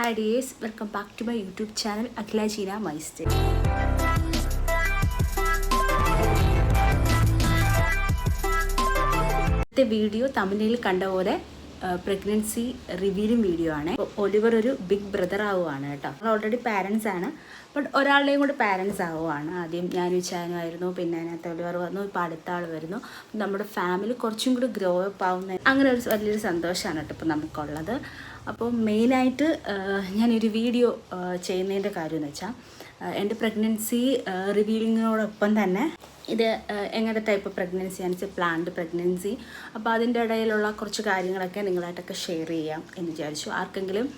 Hi dears, welcome back to my YouTube channel Akhila Gina Maistry. The video thumbnail കണ്ട പോലെ pregnancy revealing video ആണ്. Oliver ഒരു big brother ആവുകയാണ് കേട്ടോ. Already parents ആണ്, but ഒരാളുടെയും കൂടെ പാരൻസ് ആവുകയാണ്. ആദ്യം ഞാനും ചാനുമായിരുന്നു, പിന്നെ അതിനകത്ത് ഒലിവർ വന്നു, ഇപ്പോൾ അടുത്ത ആൾ വരുന്നു. നമ്മുടെ ഫാമിലി കുറച്ചും കൂടി ഗ്രോ അപ്പ് ആവുന്ന അങ്ങനെ ഒരു വലിയൊരു സന്തോഷമാണ് കേട്ടോ ഇപ്പോൾ നമുക്കുള്ളത്. അപ്പോൾ മെയിനായിട്ട് ഞാനൊരു വീഡിയോ ചെയ്യുന്നതിൻ്റെ കാര്യം എന്ന് വെച്ചാൽ എൻ്റെ പ്രഗ്നൻസി റിവീലിങ്ങിനോടൊപ്പം തന്നെ ഇത് എങ്ങനത്തെ ടൈപ്പ് പ്രഗ്നൻസിയാണ് വെച്ചാൽ പ്ലാൻഡ് പ്രഗ്നൻസി. അപ്പോൾ അതിൻ്റെ ഇടയിലുള്ള കുറച്ച് കാര്യങ്ങളൊക്കെ നിങ്ങളായിട്ടൊക്കെ ഷെയർ ചെയ്യാം എന്ന് വിചാരിച്ചു. ആർക്കെങ്കിലും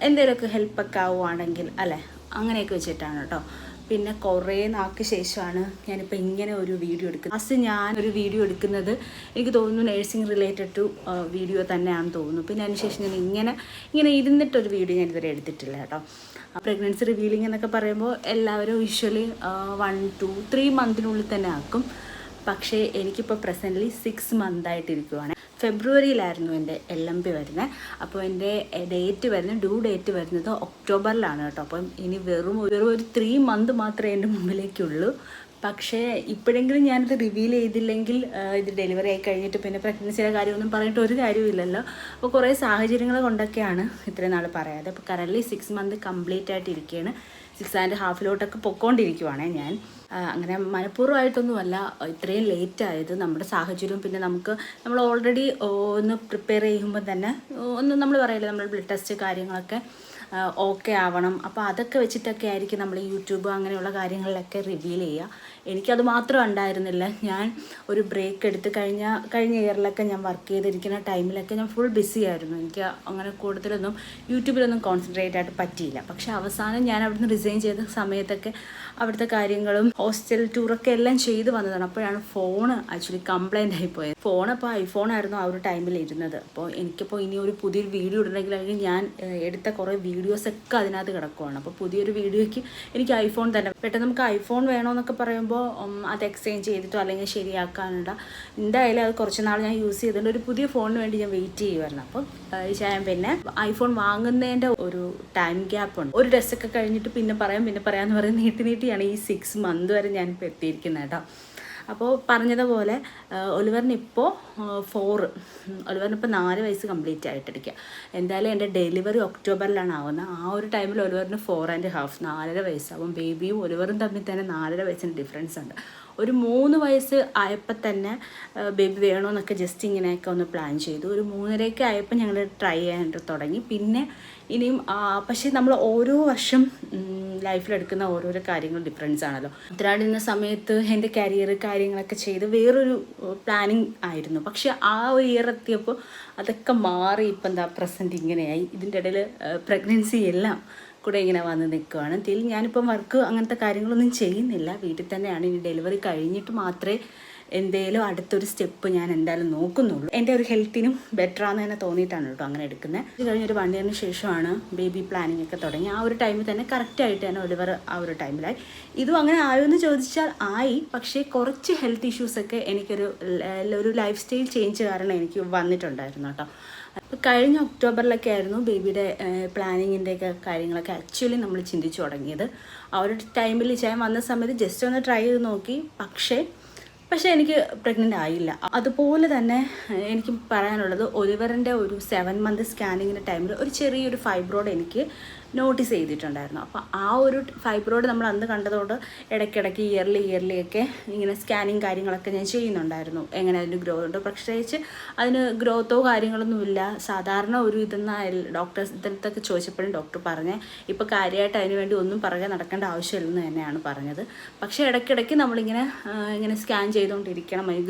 എന്തെങ്കിലുമൊക്കെ ഹെൽപ്പൊക്കെ ആവുകയാണെങ്കിൽ അല്ലേ, അങ്ങനെയൊക്കെ വെച്ചിട്ടാണ് കേട്ടോ. പിന്നെ കുറേ നാൾക്ക് ശേഷമാണ് ഞാനിപ്പോൾ ഇങ്ങനെ ഒരു വീഡിയോ എടുക്കുന്നത്. ഫസ്റ്റ് ഞാനൊരു വീഡിയോ എടുക്കുന്നത് എനിക്ക് തോന്നുന്നു നേഴ്സിംഗ് റിലേറ്റഡ് ടു വീഡിയോ തന്നെയാണെന്ന് തോന്നുന്നു. പിന്നെ അതിനുശേഷം ഞാൻ ഇങ്ങനെ ഇരുന്നിട്ടൊരു വീഡിയോ ഞാൻ ഇതുവരെ എടുത്തിട്ടില്ല കേട്ടോ. പ്രഗ്നൻസി റിവീലിംഗ് എന്നൊക്കെ പറയുമ്പോൾ എല്ലാവരും യൂഷ്വലി 1 to 3 മന്തിനുള്ളിൽ തന്നെ ആക്കും. പക്ഷേ എനിക്കിപ്പോൾ പ്രസൻ്റ്ലി 6 മന്തായിട്ടിരിക്കുവാണ്. ഫെബ്രുവരിയിലായിരുന്നു എൻ്റെ LMP വരുന്നത്. അപ്പോൾ എൻ്റെ ഡ്യൂ ഡേറ്റ് വരുന്നത് ഒക്ടോബറിലാണ് കേട്ടോ. അപ്പം ഇനി വെറും ഒരു 3 മന്ത് മാത്രമേ എൻ്റെ മുമ്പിലേക്കുള്ളൂ. പക്ഷേ ഇപ്പോഴെങ്കിലും ഞാനിത് റിവീൽ ചെയ്തില്ലെങ്കിൽ ഇത് ഡെലിവറി ആയി കഴിഞ്ഞിട്ട് പിന്നെ പ്രഗ്നൻസിയുടെ കാര്യമൊന്നും പറഞ്ഞിട്ട് ഒരു കാര്യമില്ലല്ലോ. അപ്പോൾ കുറേ സാഹചര്യങ്ങൾ കൊണ്ടൊക്കെയാണ് ഇത്രയും നാൾ പറയാതെ. അപ്പോൾ കറൻറ്റ്ലി 6 മന്ത് കംപ്ലീറ്റ് ആയിട്ട് ഇരിക്കുകയാണ്. 6.5 പൊക്കോണ്ടിരിക്കുവാണേ ഞാൻ. അങ്ങനെ മനഃപൂർവ്വമായിട്ടൊന്നുമല്ല ഇത്രയും ലേറ്റ് ആയത്. നമ്മുടെ സാഹചര്യവും പിന്നെ നമ്മൾ ഓൾറെഡി ഒന്ന് പ്രിപ്പയർ ചെയ്യുമ്പോൾ തന്നെ ഒന്ന് നമ്മൾ പറയില്ലേ, നമ്മൾ ബ്ലഡ് ടെസ്റ്റ് കാര്യങ്ങളൊക്കെ ഓക്കെ ആവണം. അപ്പോൾ അതൊക്കെ വെച്ചിട്ടൊക്കെ ആയിരിക്കും നമ്മൾ യൂട്യൂബ് അങ്ങനെയുള്ള കാര്യങ്ങളിലൊക്കെ റിവീൽ ചെയ്യുക. എനിക്കത് മാത്രം ഉണ്ടായിരുന്നില്ല. ഞാൻ ഒരു ബ്രേക്ക് എടുത്ത് കഴിഞ്ഞ ഇയറിലൊക്കെ ഞാൻ വർക്ക് ചെയ്തിരിക്കുന്ന ടൈമിലൊക്കെ ഞാൻ ഫുൾ ബിസി ആയിരുന്നു. എനിക്ക് അങ്ങനെ കൂടുതലൊന്നും യൂട്യൂബിലൊന്നും കോൺസെൻട്രേറ്റ് ആയിട്ട് പറ്റിയില്ല. പക്ഷേ അവസാനം ഞാൻ അവിടുന്ന് റിസൈൻ ചെയ്ത സമയത്തൊക്കെ അവിടുത്തെ കാര്യങ്ങളും ഹോസ്റ്റൽ ടൂറൊക്കെ എല്ലാം ചെയ്ത് വന്നതാണ്. അപ്പോഴാണ് ഫോണ് ആക്ച്വലി കംപ്ലൈൻ്റ് ആയിപ്പോയത്. ഫോൺ അപ്പോൾ ഐഫോണായിരുന്നു ആ ഒരു ടൈമിൽ ഇരുന്നത്. അപ്പോൾ എനിക്കിപ്പോൾ ഇനി ഒരു പുതിയൊരു വീഡിയോ ഇടണമെങ്കിൽ ഞാൻ എടുത്ത കുറേ വീഡിയോസൊക്കെ അതിനകത്ത് കിടക്കുവാണ്. അപ്പോൾ പുതിയൊരു വീഡിയോയ്ക്ക് എനിക്ക് ഐഫോൺ തന്നെ പെട്ടെന്ന് നമുക്ക് ഐഫോൺ വേണമെന്നൊക്കെ പറയുമ്പോൾ അത് എക്സ്ചേഞ്ച് ചെയ്തിട്ടോ അല്ലെങ്കിൽ ശരിയാക്കാനുണ്ട്. എന്തായാലും അത് കുറച്ച് നാൾ ഞാൻ യൂസ് ചെയ്തിട്ടുണ്ട്. ഒരു പുതിയ ഫോണിന് വേണ്ടി ഞാൻ വെയിറ്റ് ചെയ്യുമായിരുന്നു. അപ്പോൾ ഞാൻ പിന്നെ ഐഫോൺ വാങ്ങുന്നതിൻ്റെ ഒരു ടൈം ഗ്യാപ്പ് ഉണ്ട്. ഒരു ഡ്രസ്സൊക്കെ കഴിഞ്ഞിട്ട് പിന്നെ പറയാമെന്ന് പറയും നീട്ടിയാണ് ഈ 6 മന്ത് വരെ ഞാനിപ്പോൾ എത്തിയിരിക്കുന്നത് കേട്ടോ. അപ്പോൾ പറഞ്ഞതുപോലെ ഒലിവറിനിപ്പോൾ 4 ഒലിവറിനിപ്പോൾ 4 വയസ്സ് കംപ്ലീറ്റ് ആയിട്ടിരിക്കുക. എന്തായാലും എൻ്റെ ഡെലിവറി ഒക്ടോബറിലാണ് ആവുന്നത്. ആ ഒരു ടൈമിൽ ഒലിവറിന് 4.5 4.5 വയസ്സ്. അപ്പം ബേബിയും ഒലിവറും തമ്മിൽ തന്നെ 4.5 വയസ്സിന് ഡിഫറൻസ് ഉണ്ട്. ഒരു 3 വയസ്സ് ആയപ്പോൾ തന്നെ ബേബി വേണമെന്നൊക്കെ ജസ്റ്റ് ഇങ്ങനെയൊക്കെ ഒന്ന് പ്ലാൻ ചെയ്തു. ഒരു 3.5 ആയപ്പോൾ ഞങ്ങൾ ട്രൈ ചെയ്യാനായിട്ട് തുടങ്ങി. പിന്നെ ഇനിയും പക്ഷേ നമ്മൾ ഓരോ വർഷം ലൈഫിലെടുക്കുന്ന ഓരോരോ കാര്യങ്ങൾ ഡിഫറൻസ് ആണല്ലോ. ഉത്തരാടിന്ന സമയത്ത് എൻ്റെ കാര്യങ്ങളൊക്കെ ചെയ്ത് വേറൊരു പ്ലാനിങ് ആയിരുന്നു. പക്ഷെ ആ ഒരു ഇയർ എത്തിയപ്പോൾ അതൊക്കെ മാറി. ഇപ്പം എന്താ പ്രസൻറ്റ് ഇങ്ങനെയായി. ഇതിൻ്റെ ഇടയിൽ പ്രഗ്നൻസി എല്ലാം കൂടെ ഇങ്ങനെ വന്ന് നിൽക്കുകയാണ്. ഞാനിപ്പം വർക്ക് അങ്ങനത്തെ കാര്യങ്ങളൊന്നും ചെയ്യുന്നില്ല, വീട്ടിൽ തന്നെയാണ്. ഇനി ഡെലിവറി കഴിഞ്ഞിട്ട് മാത്രമേ എന്തേലും അടുത്തൊരു സ്റ്റെപ്പ് ഞാൻ എന്തായാലും നോക്കുന്നുള്ളൂ. എൻ്റെ ഒരു ഹെൽത്തിനും ബെറ്റർ ആണെന്ന് തന്നെ തോന്നിയിട്ടാണ് കേട്ടോ അങ്ങനെ എടുക്കുന്നത്. ഇത് കഴിഞ്ഞൊരു 1 ഇയറിന് ശേഷമാണ് ബേബി പ്ലാനിങ് ഒക്കെ തുടങ്ങി. ആ ഒരു ടൈമിൽ തന്നെ കറക്റ്റായിട്ട് തന്നെ ഒലിവർ ആ ഒരു ടൈമിലായി. ഇതും അങ്ങനെ ആയോ എന്ന് ചോദിച്ചാൽ ആയി. പക്ഷേ കുറച്ച് ഹെൽത്ത് ഇഷ്യൂസൊക്കെ ഒരു ലൈഫ് സ്റ്റൈൽ ചേഞ്ച് കാരണം എനിക്ക് വന്നിട്ടുണ്ടായിരുന്നു കേട്ടോ. കഴിഞ്ഞ ഒക്ടോബറിലൊക്കെ ആയിരുന്നു ബേബിയുടെ പ്ലാനിങ്ങിൻ്റെയൊക്കെ കാര്യങ്ങളൊക്കെ ആക്ച്വലി നമ്മൾ ചിന്തിച്ചു തുടങ്ങിയത്. ആ ഒരു ടൈമിൽ ഞാൻ വന്ന സമയത്ത് ജസ്റ്റ് ഒന്ന് ട്രൈ ചെയ്ത് നോക്കി. പക്ഷേ എനിക്ക് പ്രഗ്നൻ്റ് ആയില്ല. അതുപോലെ തന്നെ എനിക്ക് പറയാനുള്ളത് ഒലിവറിൻ്റെ ഒരു 7 മന്ത് സ്കാനിങ്ങിൻ്റെ ടൈമിൽ ഒരു ചെറിയൊരു ഫൈബ്രോഡ് എനിക്ക് നോട്ടീസ് ചെയ്തിട്ടുണ്ടായിരുന്നു. അപ്പോൾ ആ ഒരു ഫൈബ്രോഡ് നമ്മൾ അന്ന് കണ്ടതുകൊണ്ട് ഇടയ്ക്കിടയ്ക്ക് ഇയർലി ഒക്കെ ഇങ്ങനെ സ്കാനിങ് കാര്യങ്ങളൊക്കെ ഞാൻ ചെയ്യുന്നുണ്ടായിരുന്നു. എങ്ങനെ അതിന് ഗ്രോത്ത് ഉണ്ട്. പ്രത്യേകിച്ച് അതിന് ഗ്രോത്തോ കാര്യങ്ങളൊന്നുമില്ല. സാധാരണ ഒരു ഡോക്ടേഴ്സ് ഇതൊക്കെ ചോദിച്ചപ്പോഴും ഡോക്ടർ പറഞ്ഞ് ഇപ്പോൾ കാര്യമായിട്ട് അതിന് വേണ്ടി ഒന്നും പറയാൻ നടക്കേണ്ട ആവശ്യമില്ലെന്ന് തന്നെയാണ് പറഞ്ഞത്. പക്ഷേ ഇടയ്ക്കിടയ്ക്ക് നമ്മളിങ്ങനെ സ്കാൻ ചെയ്തുകൊണ്ടിരിക്കണം, അതിന്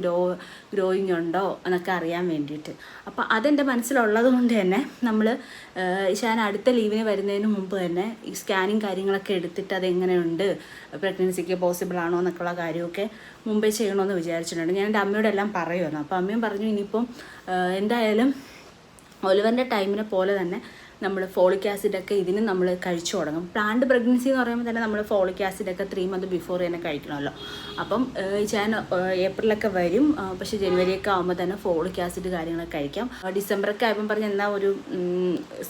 ഗ്രോയിങ് ഉണ്ടോ എന്നൊക്കെ അറിയാൻ വേണ്ടിയിട്ട്. അപ്പോൾ അതെൻ്റെ മനസ്സിലുള്ളത് കൊണ്ട് തന്നെ ഞാൻ അടുത്ത ലീവിന് വരുന്നതിന് മുമ്പ് തന്നെ ഈ സ്കാനിങ് കാര്യങ്ങളൊക്കെ എടുത്തിട്ട് അതെങ്ങനെയുണ്ട്, പ്രഗ്നൻസിക്ക് പോസിബിൾ ആണോ എന്നൊക്കെയുള്ള കാര്യമൊക്കെ മുമ്പേ ചെയ്യണമെന്ന് വിചാരിച്ചിട്ടുണ്ട്. ഞാൻ എൻ്റെ അമ്മയോട് എല്ലാം പറയുമായിരുന്നു. അപ്പോൾ അമ്മയും പറഞ്ഞു ഇനിയിപ്പം എന്തായാലും ഒലിവറിൻ്റെ ടൈമിനെ പോലെ തന്നെ നമ്മൾ ഫോളിക് ആസിഡൊക്കെ ഇതിന് നമ്മൾ കഴിച്ചു തുടങ്ങും. പ്ലാൻഡ് പ്രഗ്നൻസി എന്ന് പറയുമ്പോൾ തന്നെ നമ്മൾ ഫോളിക് ആസിഡൊക്കെ 3 മന്ത് ബിഫോർ തന്നെ കഴിക്കണമല്ലോ. അപ്പം ഞാൻ ഏപ്രിലൊക്കെ വരും, പക്ഷേ ജനുവരിയൊക്കെ ആകുമ്പോൾ തന്നെ ഫോളിക് ആസിഡ് കാര്യങ്ങളൊക്കെ കഴിക്കാം. ഡിസംബറൊക്കെ ആയപ്പം പറഞ്ഞ് എന്നാൽ ഒരു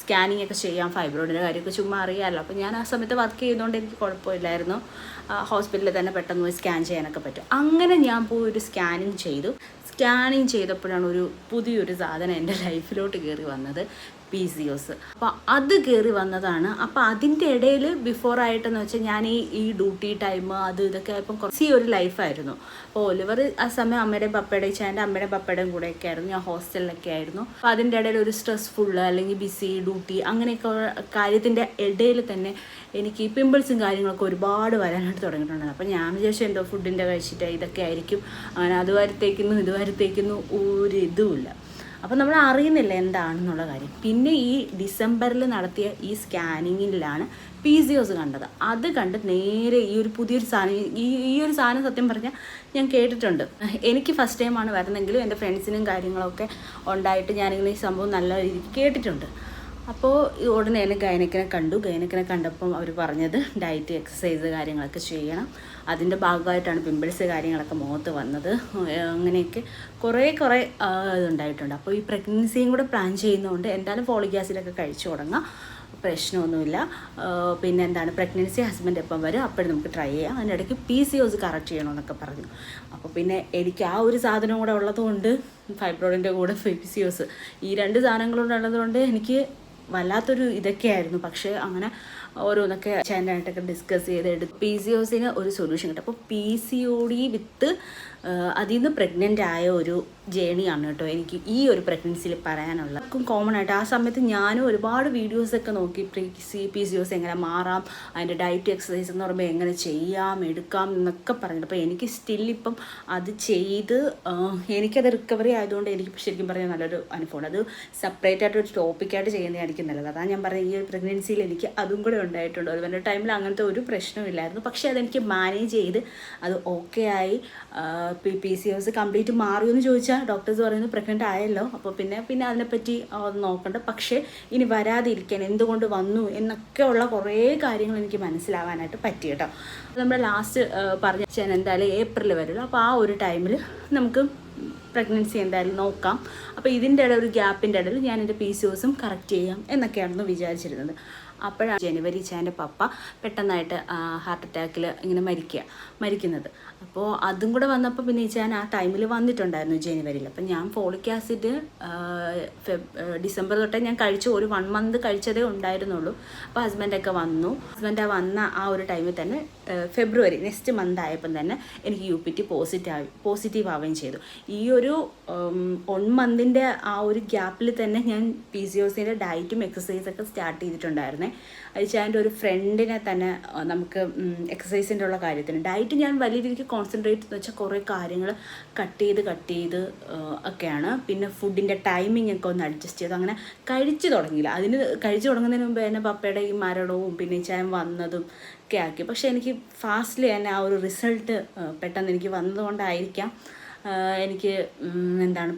സ്കാനിങ് ഒക്കെ ചെയ്യാം, ഫൈബ്രോയിഡിൻ്റെ കാര്യമൊക്കെ ചുമ്മാ അറിയാമല്ലോ. അപ്പോൾ ഞാൻ ആ സമയത്ത് വർക്ക് ചെയ്തുകൊണ്ട് എനിക്ക് കുഴപ്പമില്ലായിരുന്നു. ഹോസ്പിറ്റലിൽ തന്നെ പെട്ടെന്ന് പോയി സ്കാൻ ചെയ്യാനൊക്കെ പറ്റും. അങ്ങനെ ഞാൻ പോയി ഒരു സ്കാനിങ് ചെയ്തു. സ്കാനിങ് ചെയ്തപ്പോഴാണ് ഒരു പുതിയൊരു സാധനം എൻ്റെ ലൈഫിലോട്ട് കയറി വന്നത്, PCOS. അപ്പോൾ അത് കയറി വന്നതാണ്. അപ്പോൾ അതിൻ്റെ ഇടയിൽ ബിഫോറായിട്ടെന്ന് വെച്ചാൽ ഞാൻ ഈ ഡ്യൂട്ടി ടൈം അത് ഇതൊക്കെ ആയപ്പം കുറച്ച് ഒരു ലൈഫായിരുന്നു. അപ്പോൾ ഒലിവർ ആ സമയം അമ്മയുടെയും പപ്പയുടെയും ചേൻ്റെ അമ്മയുടെയും പപ്പയുടെയും കൂടെയൊക്കെ ആയിരുന്നു, ഞാൻ ഹോസ്റ്റലിലൊക്കെ ആയിരുന്നു. അപ്പോൾ അതിൻ്റെ ഇടയിൽ ഒരു സ്ട്രെസ്ഫുള്ള് അല്ലെങ്കിൽ ബിസി ഡ്യൂട്ടി അങ്ങനെയൊക്കെ കാര്യത്തിൻ്റെ ഇടയിൽ തന്നെ എനിക്ക് പിമ്പിൾസും കാര്യങ്ങളൊക്കെ ഒരുപാട് വരാനായിട്ട് തുടങ്ങിയിട്ടുണ്ടായിരുന്നു. അപ്പോൾ ഞാൻ വിചാരിച്ചു എന്തോ ഫുഡിൻ്റെ കഴിച്ചിട്ട് ഇതൊക്കെ ആയിരിക്കും, അങ്ങനെ അത് വരുത്തേക്കുന്നു ഇത് വരുത്തേക്കുന്നു ഒരു ഇതുമില്ല. അപ്പോൾ നമ്മൾ അറിയുന്നില്ല എന്താണെന്നുള്ള കാര്യം. പിന്നെ ഈ ഡിസംബറിൽ നടത്തിയ ഈ സ്കാനിങ്ങിലാണ് PCOS കണ്ടത്. അത് കണ്ട് നേരെ ഈ ഒരു പുതിയൊരു സാധനം, ഈ ഒരു സാധനം സത്യം പറഞ്ഞാൽ ഞാൻ കേട്ടിട്ടുണ്ട്. എനിക്ക് ഫസ്റ്റ് ടൈമാണ് വരുന്നെങ്കിലും എൻ്റെ ഫ്രണ്ട്സിനും കാര്യങ്ങളൊക്കെ ഉണ്ടായിട്ട് ഞാനിങ്ങനെ ഈ സംഭവം നല്ല രീതിക്ക് കേട്ടിട്ടുണ്ട്. അപ്പോൾ ഉടനെ തന്നെ ഗൈനക്കിനെ കണ്ടു. ഗൈനക്കിനെ കണ്ടപ്പം അവർ പറഞ്ഞത് ഡയറ്റ് എക്സസൈസ് കാര്യങ്ങളൊക്കെ ചെയ്യണം. അതിൻ്റെ ഭാഗമായിട്ടാണ് പിമ്പിൾസ് കാര്യങ്ങളൊക്കെ മുഖത്ത് വന്നത്. അങ്ങനെയൊക്കെ കുറേ ഇതുണ്ടായിട്ടുണ്ട്. അപ്പോൾ ഈ പ്രഗ്നൻസിയും കൂടെ പ്ലാൻ ചെയ്യുന്നതുകൊണ്ട് എന്തായാലും ഫോളിക് ആസിഡൊക്കെ കഴിച്ചു തുടങ്ങാം, പ്രശ്നമൊന്നുമില്ല. പിന്നെ എന്താണ് പ്രഗ്നൻസി ഹസ്ബൻഡ് എപ്പം വരും അപ്പോഴും നമുക്ക് ട്രൈ ചെയ്യാം. അതിനിടയ്ക്ക് PCOS കറക്റ്റ് ചെയ്യണമെന്നൊക്കെ പറഞ്ഞു. അപ്പോൾ പിന്നെ എനിക്ക് ആ ഒരു സാധനം കൂടെ ഉള്ളതുകൊണ്ട്, ഫൈബ്രോയിഡിൻ്റെ കൂടെ PCOS, ഈ 2 സാധനങ്ങളൂടെ ഉള്ളതുകൊണ്ട് എനിക്ക് വല്ലാത്തൊരു ഇതൊക്കെയായിരുന്നു. പക്ഷേ അങ്ങനെ ഓരോന്നൊക്കെ ചാനലായിട്ടൊക്കെ ഡിസ്കസ് ചെയ്തെടുത്ത് PCOSന് ഒരു സൊല്യൂഷൻ കിട്ടും. അപ്പോൾ PCOD വിത്ത് അതിൽ നിന്ന് പ്രഗ്നൻ്റ് ആയ ഒരു ജേണിയാണ് കേട്ടോ എനിക്ക് ഈ ഒരു പ്രഗ്നൻസിയിൽ പറയാനുള്ള. കോമൺ ആയിട്ട് ആ സമയത്ത് ഞാനും ഒരുപാട് വീഡിയോസൊക്കെ നോക്കി PCOS എങ്ങനെ മാറാം, അതിൻ്റെ ഡയറ്റ് എക്സസൈസ് എന്ന് പറയുമ്പോൾ എങ്ങനെ ചെയ്യാം എടുക്കാം എന്നൊക്കെ പറഞ്ഞിട്ട്. അപ്പോൾ എനിക്ക് സ്റ്റില്ലിപ്പം അത് ചെയ്ത് എനിക്കത് റിക്കവറി ആയതുകൊണ്ട് എനിക്ക് ശരിക്കും പറഞ്ഞാൽ നല്ലൊരു അനുഭവമാണ്. അത് സെപ്പറേറ്റ് ആയിട്ട് ഒരു ടോപ്പിക്കായിട്ട് ചെയ്യുന്നതായിരിക്കും നല്ലത്. അതാണ് ഞാൻ പറഞ്ഞത്, ഈ ഒരു പ്രഗ്നൻസിയിൽ എനിക്ക് അതും കൂടെ ഉണ്ടായിട്ടുണ്ട്. അതുപോലെ ടൈമിൽ അങ്ങനത്തെ ഒരു പ്രശ്നമില്ലായിരുന്നു. പക്ഷേ അതെനിക്ക് മാനേജ് ചെയ്ത് അത് ഓക്കെ ആയി. PCOS കംപ്ലീറ്റ് മാറിയെന്ന് ചോദിച്ചാൽ ഡോക്ടേഴ്സ് പറയുന്നത് പ്രഗ്നൻ്റ് ആയല്ലോ, അപ്പോൾ പിന്നെ അതിനെപ്പറ്റി നോക്കണ്ട. പക്ഷേ ഇനി വരാതിരിക്കാൻ എന്തുകൊണ്ട് വന്നു എന്നൊക്കെ ഉള്ള കുറേ കാര്യങ്ങൾ എനിക്ക് മനസ്സിലാവാനായിട്ട് പറ്റി കേട്ടോ. നമ്മുടെ ലാസ്റ്റ് പറഞ്ഞ എന്തായാലും ഏപ്രിൽ വരുമല്ലോ, അപ്പോൾ ആ ഒരു ടൈമിൽ നമുക്ക് പ്രഗ്നൻസി എന്തായാലും നോക്കാം. അപ്പോൾ ഇതിൻ്റെ ഇടയിൽ ഒരു ഗ്യാപ്പിൻ്റെ ഇടയിൽ ഞാൻ എൻ്റെ PCOSും കറക്റ്റ് ചെയ്യാം എന്നൊക്കെയാണെന്ന് വിചാരിച്ചിരുന്നത്. അപ്പോഴാണ് ജനുവരി ചേൻ്റെ പപ്പ പെട്ടെന്നായിട്ട് ഹാർട്ട് അറ്റാക്കിൽ ഇങ്ങനെ മരിക്കുന്നത്. അപ്പോൾ അതും കൂടെ വന്നപ്പോൾ പിന്നെ ഞാൻ ആ ടൈമിൽ വന്നിട്ടുണ്ടായിരുന്നു ജനുവരിയിൽ. അപ്പം ഞാൻ ഫോളിക് ആസിഡ് ഡിസംബർ തൊട്ടേ ഞാൻ കഴിച്ചു, ഒരു 1 മന്ത് കഴിച്ചതേ ഉണ്ടായിരുന്നുള്ളൂ. അപ്പോൾ ഹസ്ബൻഡൊക്കെ ഹസ്ബൻഡ് വന്ന ആ ഒരു ടൈമിൽ തന്നെ ഫെബ്രുവരി നെക്സ്റ്റ് മന്ത് ആയപ്പം തന്നെ എനിക്ക് UPT പോസിറ്റീവ് ആവുകയും ചെയ്തു. ഈ ഒരു 1 മന്തിൻ്റെ ആ ഒരു ഗ്യാപ്പിൽ തന്നെ ഞാൻ PCOSൻ്റെ ഡയറ്റും എക്സസൈസൊക്കെ സ്റ്റാർട്ട് ചെയ്തിട്ടുണ്ടായിരുന്നേ. അതിൻ്റെ ഒരു ഫ്രണ്ടിനെ തന്നെ നമുക്ക് എക്സസൈസിൻ്റെ ഉള്ള കാര്യത്തിന് ഡയറ്റ് ഞാൻ വലിയ രീതിക്ക് കോൺസെൻട്രേറ്റ് എന്ന് വെച്ചാൽ കുറേ കാര്യങ്ങൾ കട്ട് ചെയ്ത് ഒക്കെയാണ്. പിന്നെ ഫുഡിൻ്റെ ടൈമിംഗ് ഒക്കെ ഒന്ന് അഡ്ജസ്റ്റ് ചെയ്തു. അങ്ങനെ കഴിച്ചു തുടങ്ങിയില്ല. കഴിച്ചു തുടങ്ങുന്നതിന് മുമ്പ് തന്നെ പപ്പയുടെ ഈ മരണവും പിന്നെ ഞാൻ വന്നതും ഒക്കെ ആക്കി. പക്ഷേ എനിക്ക് ഫാസ്റ്റ്ലി തന്നെ ആ ഒരു റിസൾട്ട് പെട്ടെന്ന് എനിക്ക് വന്നതുകൊണ്ടായിരിക്കാം എനിക്ക്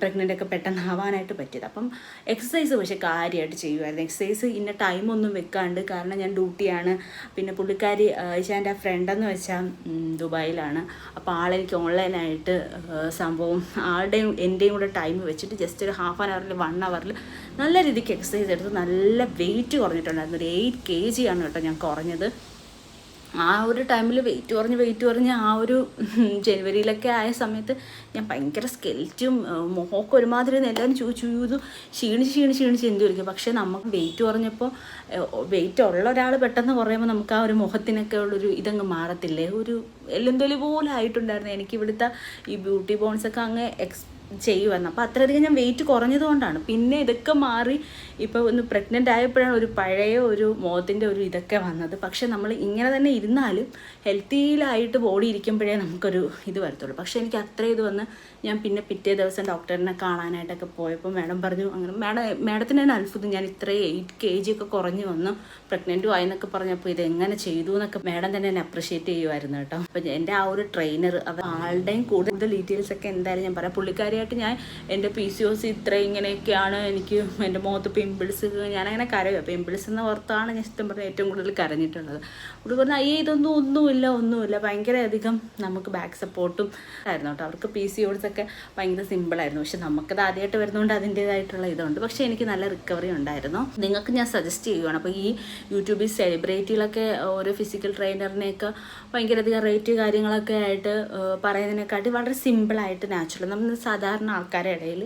പ്രഗ്നൻ്റൊക്കെ പെട്ടെന്ന് ആവാനായിട്ട് പറ്റിയത്. അപ്പം എക്സസൈസ് പക്ഷേ കാര്യമായിട്ട് ചെയ്യുമായിരുന്നു. എക്സസൈസ് ഇന്ന ടൈമൊന്നും വെക്കാണ്ട്, കാരണം ഞാൻ ഡ്യൂട്ടിയാണ്. പിന്നെ പുള്ളിക്കാരി എൻ്റെ ആ ഫ്രണ്ടെന്ന് വെച്ചാൽ ദുബായിലാണ്. അപ്പോൾ ആളെനിക്ക് ഓൺലൈനായിട്ട് സംഭവം ആളുടെയും എൻ്റെയും കൂടെ ടൈം വെച്ചിട്ട് ജസ്റ്റ് ഒരു ഹാഫ് ആൻ അവറിൽ 1 അവറിൽ നല്ല രീതിക്ക് എക്സസൈസ് എടുത്ത് നല്ല വെയിറ്റ് കുറഞ്ഞിട്ടുണ്ടായിരുന്നു. ഒരു 8 kg ആണ് കേട്ടോ ഞാൻ കുറഞ്ഞത്. ആ ഒരു ടൈമിൽ വെയിറ്റ് കുറഞ്ഞ് ആ ഒരു ജനുവരിയിലൊക്കെ ആയ സമയത്ത് ഞാൻ ഭയങ്കര സ്കെൽറ്റും മുഖമൊക്കെ ഒരുമാതിരി എല്ലാവരും ചോദിച്ചു ക്ഷീണിച്ച് എന്ത് വിളിക്കും. പക്ഷേ നമുക്ക് വെയിറ്റ് കുറഞ്ഞപ്പോൾ വെയിറ്റ് ഉള്ള ഒരാൾ പെട്ടെന്ന് കുറയുമ്പോൾ നമുക്ക് ആ ഒരു മുഖത്തിനൊക്കെ ഉള്ളൊരു ഇതങ്ങ് മാറത്തില്ലേ, ഒരു എല്ലുംതൊലി പോലെ ആയിട്ടുണ്ടായിരുന്നു. എനിക്ക് ഇവിടുത്തെ ഈ ബ്യൂട്ടി ബോൺസൊക്കെ അങ്ങ് ചെയ്യുമായിരുന്നു. അപ്പോൾ അത്രയധികം ഞാൻ വെയിറ്റ് കുറഞ്ഞതുകൊണ്ടാണ്. പിന്നെ ഇതൊക്കെ മാറി ഇപ്പോൾ ഒന്ന് പ്രഗ്നൻ്റ് ആയപ്പോഴാണ് ഒരു പഴയ ഒരു മുഖത്തിൻ്റെ ഒരു ഇതൊക്കെ വന്നത്. പക്ഷെ നമ്മൾ ഇങ്ങനെ തന്നെ ഇരുന്നാലും ഹെൽത്തിയിലായിട്ട് ബോഡി ഇരിക്കുമ്പോഴേ നമുക്കൊരു ഇത് വരത്തുള്ളൂ. പക്ഷേ എനിക്ക് അത്ര ഇത് വന്ന് ഞാൻ പിന്നെ പിറ്റേ ദിവസം ഡോക്ടറിനെ കാണാനായിട്ടൊക്കെ പോയപ്പോൾ മാഡം പറഞ്ഞു, അങ്ങനെ മാഡത്തിന് തന്നെ അത്ഭുതം, ഞാൻ ഇത്രയും 8 kg ഒക്കെ കുറഞ്ഞ് വന്നു പ്രഗ്നൻറ്റും ആയെന്നൊക്കെ പറഞ്ഞപ്പോൾ ഇത് എങ്ങനെ ചെയ്തു എന്നൊക്കെ മാഡം തന്നെ എന്നെ അപ്രിഷ്യേറ്റ് ചെയ്യുമായിരുന്നു കേട്ടോ. അപ്പോൾ എൻ്റെ ആ ഒരു ട്രെയിനർ ആളുടെയും കൂടുതൽ ഡീറ്റെയിൽസൊക്കെ എന്തായാലും ഞാൻ പറയാം. പുള്ളിക്കാരി കാര്യമായിട്ട് ഞാൻ എൻ്റെ PCOS ഇത്ര ഇങ്ങനെയൊക്കെയാണ്, എനിക്ക് എൻ്റെ മുഖത്ത് പിമ്പിൾസ്, ഞാനങ്ങനെ കരയുക. പിമ്പിൾസ് എന്ന ഓർത്താണ് ഞാൻ ഇഷ്ടം പറഞ്ഞാൽ ഏറ്റവും കൂടുതൽ കരഞ്ഞിട്ടുള്ളത്. ഇവിടെ പറഞ്ഞാൽ ഇതൊന്നും ഒന്നുമില്ല ഭയങ്കര അധികം നമുക്ക് ബാക്ക് സപ്പോർട്ടും ആയിരുന്നു കേട്ടോ. അവർക്ക് PCOS ഒക്കെ ഭയങ്കര സിമ്പിളായിരുന്നു. പക്ഷെ നമുക്കത് ആദ്യമായിട്ട് വരുന്നതുകൊണ്ട് അതിൻ്റേതായിട്ടുള്ള ഇതുണ്ട്. പക്ഷേ എനിക്ക് നല്ല റിക്കവറി ഉണ്ടായിരുന്നു. നിങ്ങൾക്ക് ഞാൻ സജസ്റ്റ് ചെയ്യുകയാണ്. അപ്പോൾ ഈ യൂട്യൂബിൽ സെലിബ്രിറ്റികളൊക്കെ ഓരോ ഫിസിക്കൽ ട്രെയിനറിനെയൊക്കെ ഭയങ്കര അധികം റേറ്റ് കാര്യങ്ങളൊക്കെ ആയിട്ട് പറയുന്നതിനെക്കാട്ടി വളരെ സിമ്പിളായിട്ട് നാച്ചുറൽ നമ്മൾ സാധാരണ ആൾക്കാരുടെ ഇടയിൽ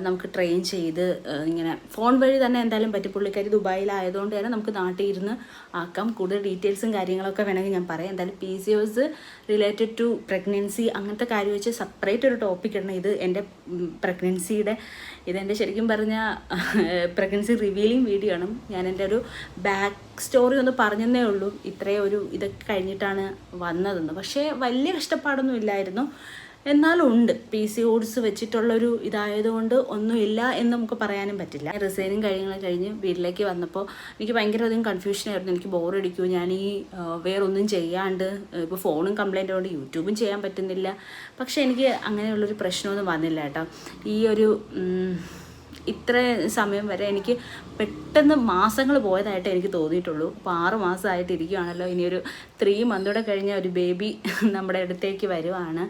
നമുക്ക് ട്രെയിൻ ചെയ്ത് ഇങ്ങനെ ഫോൺ വഴി തന്നെ എന്തായാലും പറ്റും. പുള്ളിക്കാരി ദുബായിലായതുകൊണ്ട് തന്നെ നമുക്ക് നാട്ടിൽ ഇരുന്ന് ആക്കാം. കൂടുതൽ ഡീറ്റെയിൽസും കാര്യങ്ങളൊക്കെ വേണമെങ്കിൽ ഞാൻ പറയാം. എന്തായാലും PCOS റിലേറ്റഡ് ടു പ്രഗ്നൻസി അങ്ങനത്തെ കാര്യം വെച്ച് സെപ്പറേറ്റ് ഒരു ടോപ്പിക് ഇടണം. ഇത് എൻ്റെ പ്രഗ്നൻസിയുടെ ഇതെൻ്റെ ശരിക്കും പറഞ്ഞാൽ പ്രഗ്നൻസി റിവീലിംഗ് വീഡിയോ ആണ്. ഞാൻ എൻ്റെ ഒരു ബാക്ക് സ്റ്റോറി ഒന്ന് പറഞ്ഞതേ ഉള്ളൂ. ഇത്രയും ഒരു ഇതൊക്കെ കഴിഞ്ഞിട്ടാണ് വന്നതെന്ന്. പക്ഷേ വലിയ കഷ്ടപ്പാടൊന്നും ഇല്ലായിരുന്നു. എന്നാലും ഉണ്ട് PCOS വെച്ചിട്ടുള്ളൊരു ഇതായതുകൊണ്ട് ഒന്നുമില്ല എന്ന് നമുക്ക് പറയാനും പറ്റില്ല. റിസൈനും കാര്യങ്ങളും കഴിഞ്ഞ് വീട്ടിലേക്ക് വന്നപ്പോൾ എനിക്ക് ഭയങ്കര അധികം കൺഫ്യൂഷനായിരുന്നു. എനിക്ക് ബോറടിക്കുമോ, ഞാൻ ഈ വേറൊന്നും ചെയ്യാണ്ട് ഇപ്പോൾ ഫോണും കംപ്ലൈൻ്റ് കൊണ്ട് യൂട്യൂബും ചെയ്യാൻ പറ്റുന്നില്ല. പക്ഷേ എനിക്ക് അങ്ങനെയുള്ളൊരു പ്രശ്നമൊന്നും വന്നില്ല കേട്ടോ. ഈ ഒരു ഇത്ര സമയം വരെ എനിക്ക് പെട്ടെന്ന് മാസങ്ങൾ പോയതായിട്ട് എനിക്ക് തോന്നിയിട്ടുള്ളൂ. അപ്പോൾ 6 മാസമായിട്ട് ഇരിക്കുകയാണല്ലോ. ഇനിയൊരു 3 മന്തോടെ കഴിഞ്ഞ ഒരു ബേബി നമ്മുടെ അടുത്തേക്ക് വരുവാണ്.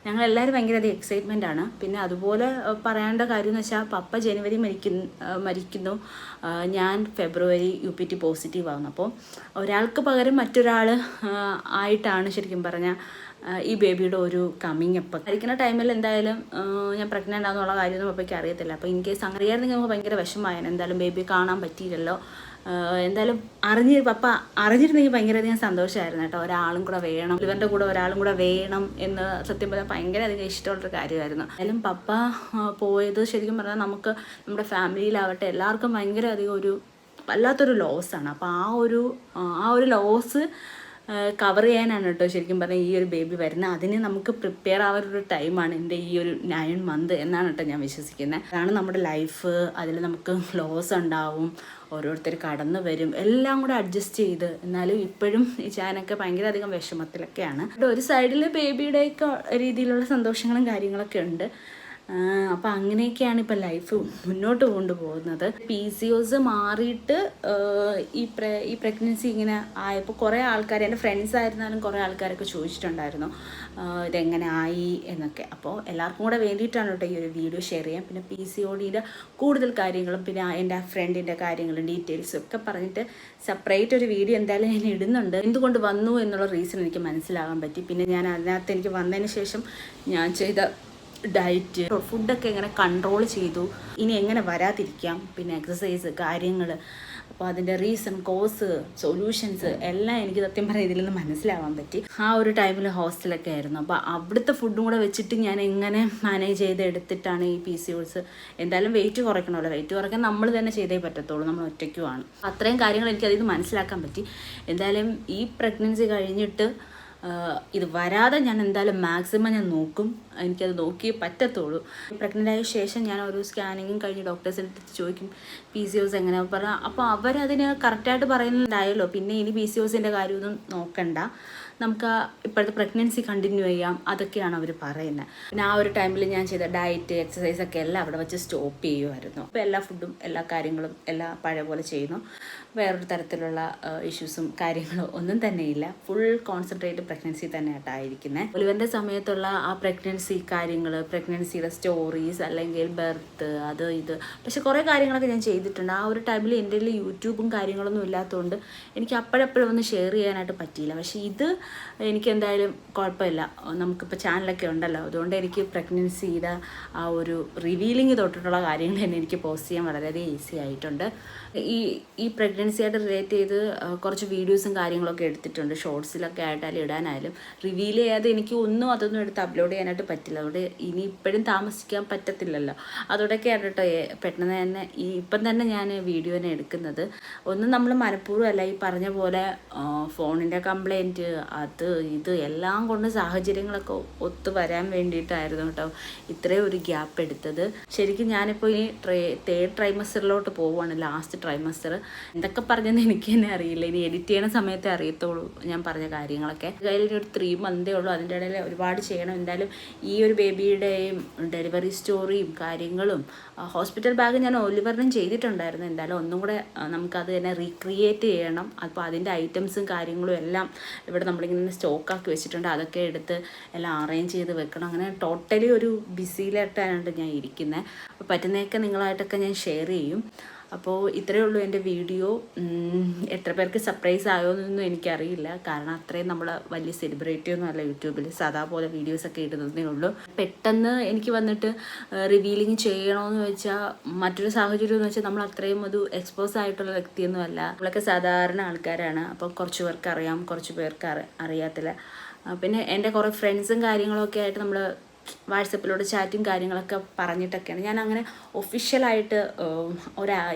ഞങ്ങളെല്ലാവരും ഭയങ്കര അധികം എക്സൈറ്റ്മെൻ്റ് ആണ്. പിന്നെ അതുപോലെ പറയേണ്ട കാര്യം എന്ന് വെച്ചാൽ പപ്പ ജനുവരി മരിക്കുന്നു, ഞാൻ ഫെബ്രുവരി UPT പോസിറ്റീവ് ആകുന്നു. അപ്പോൾ ഒരാൾക്ക് പകരം മറ്റൊരാൾ ആയിട്ടാണ് ശരിക്കും പറഞ്ഞാൽ ഈ ബേബിയുടെ ഒരു കമ്മിങ് അപ്പ്. കഴിക്കുന്ന ടൈമിൽ എന്തായാലും ഞാൻ പ്രഗ്നൻ്റ് ആണെന്നുള്ള കാര്യമൊന്നും പപ്പയ്ക്ക് അറിയത്തില്ല. അപ്പോൾ ഇൻ കേസ് അറിയാമെങ്കിൽ നമുക്ക് ഭയങ്കര വിഷമമായാണ്. എന്തായാലും ബേബി കാണാൻ പറ്റിയില്ലല്ലോ. എന്തായാലും പപ്പ അറിഞ്ഞിരുന്നെങ്കിൽ ഭയങ്കരധികം സന്തോഷമായിരുന്നു കേട്ടോ. ഒരാളും കൂടെ വേണം, ഇവരുടെ കൂടെ ഒരാളും കൂടെ വേണം എന്ന് സത്യം പറഞ്ഞാൽ ഭയങ്കര അധികം ഇഷ്ടമുള്ളൊരു കാര്യമായിരുന്നു. എന്തായാലും പപ്പ പോയത് ശരിക്കും പറഞ്ഞാൽ നമുക്ക് നമ്മുടെ ഫാമിലിയിലാവട്ടെ എല്ലാവർക്കും ഭയങ്കര അധികം ഒരു വല്ലാത്തൊരു ലോസാണ്. അപ്പോൾ ആ ഒരു ലോസ് കവർ ചെയ്യാനാണ് കേട്ടോ ശരിക്കും പറഞ്ഞാൽ ഈ ഒരു ബേബി വരുന്നത്. അതിന് നമുക്ക് പ്രിപ്പയർ ആവാനൊരു ടൈമാണ് എൻ്റെ ഈ ഒരു 9 മന്ത് എന്നാണ് കേട്ടോ ഞാൻ വിശ്വസിക്കുന്നത്. അതാണ് നമ്മുടെ ലൈഫ്. അതിൽ നമുക്ക് ലോസ് ഉണ്ടാവും, ഓരോരുത്തർ കടന്നു വരും, എല്ലാം കൂടെ അഡ്ജസ്റ്റ് ചെയ്ത്. എന്നാലും ഇപ്പോഴും ഈ ചാനൊക്കെ ഭയങ്കര അധികം വിഷമത്തിലൊക്കെയാണ്. ഒരു സൈഡിൽ ബേബിയുടെയൊക്കെ രീതിയിലുള്ള സന്തോഷങ്ങളും കാര്യങ്ങളൊക്കെ ഉണ്ട്. അപ്പോൾ അങ്ങനെയൊക്കെയാണ് ഇപ്പോൾ ലൈഫ് മുന്നോട്ട് കൊണ്ടുപോകുന്നത്. PCOS മാറിയിട്ട് ഈ പ്രഗ്നൻസി ഇങ്ങനെ ആയപ്പോൾ കുറേ ആൾക്കാർ, എൻ്റെ ഫ്രണ്ട്സ് ആയിരുന്നാലും കുറേ ആൾക്കാരൊക്കെ ചോദിച്ചിട്ടുണ്ടായിരുന്നു ഇതെങ്ങനെ ആയി എന്നൊക്കെ. അപ്പോൾ എല്ലാവർക്കും കൂടെ വേണ്ടിയിട്ടാണ് കേട്ടോ ഈ ഒരു വീഡിയോ ഷെയർ ചെയ്യാം. പിന്നെ PCODയുടെ കൂടുതൽ കാര്യങ്ങളും പിന്നെ എൻ്റെ ഫ്രണ്ടിൻ്റെ കാര്യങ്ങളും ഡീറ്റെയിൽസും ഒക്കെ പറഞ്ഞിട്ട് സെപ്പറേറ്റ് ഒരു വീഡിയോ എന്തായാലും ഞാൻ ഇടുന്നുണ്ട്. എന്തുകൊണ്ട് വന്നു എന്നുള്ള റീസൺ എനിക്ക് മനസ്സിലാകാൻ പറ്റി. പിന്നെ ഞാൻ അതിനകത്ത് എനിക്ക് വന്നതിന് ശേഷം ഞാൻ ചെയ്ത ഡയറ്റ്, ഫുഡൊക്കെ എങ്ങനെ കൺട്രോൾ ചെയ്തു, ഇനി എങ്ങനെ വരാതിരിക്കാം, പിന്നെ എക്സസൈസ് കാര്യങ്ങൾ, അപ്പോൾ അതിൻ്റെ റീസൺ, കോസ്, സൊല്യൂഷൻസ് എല്ലാം എനിക്ക് സത്യം പറഞ്ഞാൽ ഇതിൽ നിന്ന് മനസ്സിലാവാൻ പറ്റി. ആ ഒരു ടൈമിൽ ഹോസ്റ്റലൊക്കെ ആയിരുന്നു. അപ്പോൾ അവിടുത്തെ ഫുഡും കൂടെ വെച്ചിട്ട് ഞാൻ എങ്ങനെ മാനേജ് ചെയ്ത് എടുത്തിട്ടാണ് ഈ PCOS. എന്തായാലും വെയിറ്റ് കുറയ്ക്കണമല്ലോ, വെയിറ്റ് കുറയ്ക്കാൻ നമ്മൾ തന്നെ ചെയ്തേ പറ്റത്തുള്ളൂ, നമ്മൾ ഒറ്റയ്ക്കുമാണ്. അത്രയും കാര്യങ്ങൾ എനിക്കതിൽ നിന്ന് മനസ്സിലാക്കാൻ പറ്റി. എന്തായാലും ഈ പ്രഗ്നൻസി കഴിഞ്ഞിട്ട് ഇത് വരാതെ ഞാൻ എന്തായാലും മാക്സിമം ഞാൻ നോക്കും. എനിക്കത് നോക്കിയേ പറ്റത്തുള്ളൂ. പ്രഗ്നൻ്റ് ആയ ശേഷം ഞാൻ ഒരു സ്കാനിങ്ങും കഴിഞ്ഞ് ഡോക്ടേഴ്സിൻ്റെ അടുത്ത് ചോദിക്കും PCOS എങ്ങനെയാണ് പറഞ്ഞാൽ. അപ്പോൾ അവരതിന് കറക്റ്റായിട്ട് പറയുന്നുണ്ടായല്ലോ, പിന്നെ ഇനി PCOSൻ്റെ കാര്യമൊന്നും നോക്കണ്ട, നമുക്ക് ഇപ്പോഴത്തെ പ്രഗ്നൻസി കണ്ടിന്യൂ ചെയ്യാം, അതൊക്കെയാണ് അവർ പറയുന്നത്. പിന്നെ ആ ഒരു ടൈമിൽ ഞാൻ ചെയ്ത ഡയറ്റ്, എക്സസൈസൊക്കെ എല്ലാം അവിടെ വെച്ച് സ്റ്റോപ്പ് ചെയ്യുമായിരുന്നു. അപ്പോൾ എല്ലാ ഫുഡും എല്ലാ കാര്യങ്ങളും എല്ലാം പഴയ പോലെ ചെയ്യുന്നു. വേറൊരു തരത്തിലുള്ള ഇഷ്യൂസും കാര്യങ്ങളും ഒന്നും തന്നെ ഇല്ല. ഫുൾ കോൺസെൻട്രേറ്റ് പ്രഗ്നൻസി തന്നെയായിട്ടായിരിക്കുന്നത്. ഒലിവൻ്റെ സമയത്തുള്ള ആ പ്രഗ്നൻസി കാര്യങ്ങൾ, പ്രഗ്നൻസിയുടെ സ്റ്റോറീസ് അല്ലെങ്കിൽ ബർത്ത് അത് ഇത്, പക്ഷെ കുറേ കാര്യങ്ങളൊക്കെ ഞാൻ ചെയ്തിട്ടുണ്ട്. ആ ഒരു ടൈമിൽ എൻ്റെ യൂട്യൂബും കാര്യങ്ങളൊന്നും ഇല്ലാത്തതുകൊണ്ട് എനിക്ക് അപ്പോഴപ്പോഴും ഒന്നും ഷെയർ ചെയ്യാനായിട്ട് പറ്റിയില്ല. പക്ഷേ ഇത് എനിക്ക് എന്തായാലും കുഴപ്പമില്ല, നമുക്കിപ്പോൾ ചാനലൊക്കെ ഉണ്ടല്ലോ, അതുകൊണ്ട് എനിക്ക് പ്രഗ്നൻസിയുടെ ആ ഒരു റിവീലിംഗ് തൊട്ടിട്ടുള്ള കാര്യങ്ങൾ തന്നെ എനിക്ക് പോസ്റ്റ് ചെയ്യാൻ വളരെയധികം ഈസി ആയിട്ടുണ്ട്. ഈ പ്രഗ്നൻസിയായിട്ട് റിലേറ്റ് ചെയ്ത് കുറച്ച് വീഡിയോസും കാര്യങ്ങളൊക്കെ എടുത്തിട്ടുണ്ട്. ഷോർട്സിലൊക്കെ ആയിട്ടാലും ഇടാനായാലും റിവീൽ ചെയ്യാതെ എനിക്ക് അതൊന്നും എടുത്ത് അപ്ലോഡ് ചെയ്യാനായിട്ട് പറ്റില്ല. അതുകൊണ്ട് ഇനി ഇപ്പോഴും താമസിക്കാൻ പറ്റത്തില്ലല്ലോ. അതോടൊക്കെയാണ് കേട്ടോ പെട്ടെന്ന് തന്നെ ഇപ്പം തന്നെ ഞാൻ വീഡിയോനെ എടുക്കുന്നത്. ഒന്നും നമ്മൾ മനഃപൂർവ്വം അല്ല, ഈ പറഞ്ഞ പോലെ ഫോണിൻ്റെ കംപ്ലൈൻറ്റ് അത് ഇത് എല്ലാം കൊണ്ട് സാഹചര്യങ്ങളൊക്കെ ഒത്തു വരാൻ വേണ്ടിയിട്ടായിരുന്നു കേട്ടോ ഇത്രയും ഒരു ഗ്യാപ്പ് എടുത്തത്. ശരിക്കും ഞാനിപ്പോൾ ഈ തേർഡ് ട്രൈമസ്റ്ററിലോട്ട് പോവുകയാണ്, ലാസ്റ്റ് ട്രൈമസ്റ്റർ. എന്തൊക്കെ പറഞ്ഞെന്ന് എനിക്ക് തന്നെ അറിയില്ല, ഇനി എഡിറ്റ് ചെയ്യണ സമയത്തേ അറിയത്തുള്ളൂ ഞാൻ പറഞ്ഞ കാര്യങ്ങളൊക്കെ. കയ്യിൽ ഒരു 3 മന്തേ ഉള്ളൂ, അതിൻ്റെ ഇടയിൽ ഒരുപാട് ചെയ്യണം. എന്തായാലും ഈ ഒരു ബേബിയുടെയും ഡെലിവറി സ്റ്റോറിയും കാര്യങ്ങളും ഹോസ്പിറ്റൽ ബാഗ് ഞാൻ ഒലിവറിനും ചെയ്തിട്ടുണ്ടായിരുന്നു. എന്തായാലും ഒന്നും കൂടെ നമുക്കത് തന്നെ റീക്രിയേറ്റ് ചെയ്യണം. അപ്പോൾ അതിൻ്റെ ഐറ്റംസും കാര്യങ്ങളും എല്ലാം ഇവിടെ നമ്മളിങ്ങനെ സ്റ്റോക്കാക്കി വെച്ചിട്ടുണ്ട്, അതൊക്കെ എടുത്ത് എല്ലാം അറേഞ്ച് ചെയ്ത് വെക്കണം. അങ്ങനെ ടോട്ടലി ഒരു ബിസിയിലായിട്ടാണ് ഞാൻ ഇരിക്കുന്നത്. അപ്പോൾ പറ്റുന്നതൊക്കെ നിങ്ങളായിട്ടൊക്കെ ഞാൻ ഷെയർ ചെയ്യും. അപ്പോൾ ഇത്രയേ ഉള്ളൂ എൻ്റെ വീഡിയോ. എത്ര പേർക്ക് സർപ്രൈസ് ആയോ എന്നൊന്നും എനിക്കറിയില്ല, കാരണം അത്രയും നമ്മൾ വലിയ സെലിബ്രിറ്റി ഒന്നും അല്ല യൂട്യൂബിൽ, സാധാ പോലെ വീഡിയോസൊക്കെ ഇടുന്നതേ ഉള്ളൂ. പെട്ടെന്ന് എനിക്ക് വന്നിട്ട് റിവീലിങ് ചെയ്യണമെന്ന് വെച്ചാൽ മറ്റൊരു സാഹചര്യം എന്ന് വെച്ചാൽ നമ്മൾ അത്രയും ഒരു എക്സ്പോസ് ആയിട്ടുള്ള വ്യക്തിയൊന്നും അല്ല, നമ്മളൊക്കെ സാധാരണ ആൾക്കാരാണ്. അപ്പോൾ കുറച്ച് പേർക്ക് അറിയാം, കുറച്ച് പേർക്ക് അറിയാത്തില്ല. പിന്നെ എൻ്റെ കുറേ ഫ്രണ്ട്സും കാര്യങ്ങളൊക്കെ ആയിട്ട് നമ്മൾ വാട്സപ്പിലൂടെ ചാറ്റും കാര്യങ്ങളൊക്കെ പറഞ്ഞിട്ടൊക്കെയാണ്. ഞാൻ അങ്ങനെ ഒഫീഷ്യലായിട്ട്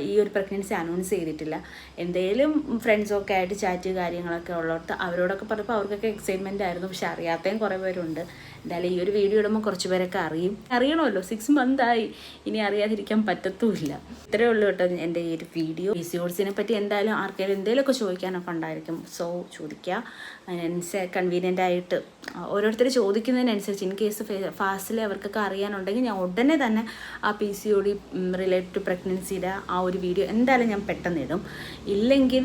ഈ ഒരു പ്രഗ്നൻസി അനൗൺസ് ചെയ്തിട്ടില്ല. എന്തെങ്കിലും ഫ്രണ്ട്സൊക്കെ ആയിട്ട് ചാറ്റ് കാര്യങ്ങളൊക്കെ ഉള്ളിടത്ത് അവരോടൊക്കെ പറഞ്ഞപ്പോൾ അവർക്കൊക്കെ എക്സൈറ്റ്മെൻ്റ് ആയിരുന്നു. പക്ഷെ അറിയാത്തയും കുറേ പേരുണ്ട്. എന്തായാലും ഈ ഒരു വീഡിയോ ഇടുമ്പോൾ കുറച്ച് പേരൊക്കെ അറിയണമല്ലോ, 6 മന്തായി, ഇനി അറിയാതിരിക്കാൻ പറ്റത്തുമില്ല. ഇത്രയേ ഉള്ളൂ കേട്ടോ എൻ്റെ ഈ ഒരു വീഡിയോ. PCODസിനെ പറ്റി എന്തായാലും ആർക്കെങ്കിലും എന്തെങ്കിലുമൊക്കെ ചോദിക്കാനൊക്കെ ഉണ്ടായിരിക്കും, സോ ചോദിക്കുക. അതിനനുസരിച്ച് കൺവീനിയൻ്റ് ആയിട്ട് ഓരോരുത്തർ ചോദിക്കുന്നതിനനുസരിച്ച് ഇൻ കേസ് ഫാസ്റ്റിൽ അവർക്കൊക്കെ അറിയാനുണ്ടെങ്കിൽ ഞാൻ ഉടനെ തന്നെ ആ PCOD റിലേറ്റഡ് ടു പ്രഗ്നൻസിയുടെ ആ ഒരു വീഡിയോ എന്തായാലും ഞാൻ പെട്ടെന്ന് ഇടും. ഇല്ലെങ്കിൽ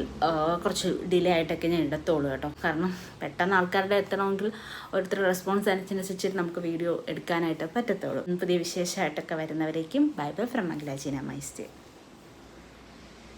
കുറച്ച് ഡിലേ ആയിട്ടൊക്കെ ഞാൻ ഇടത്തുള്ളൂ കേട്ടോ, കാരണം പെട്ടെന്ന് ആൾക്കാരുടെ എത്തണമെങ്കിൽ ഓരോരുത്തരുടെ റെസ്പോൺസ് അനുസരിച്ചിട്ട് നമുക്ക് വീഡിയോ എടുക്കാനായിട്ട് പറ്റത്തുള്ളൂ. പുതിയ വിശേഷമായിട്ടൊക്കെ വരുന്നവരേക്കും ബൈ ബൈ ഫ്രം മംഗലാജീന മൈ സ്റ്റേ.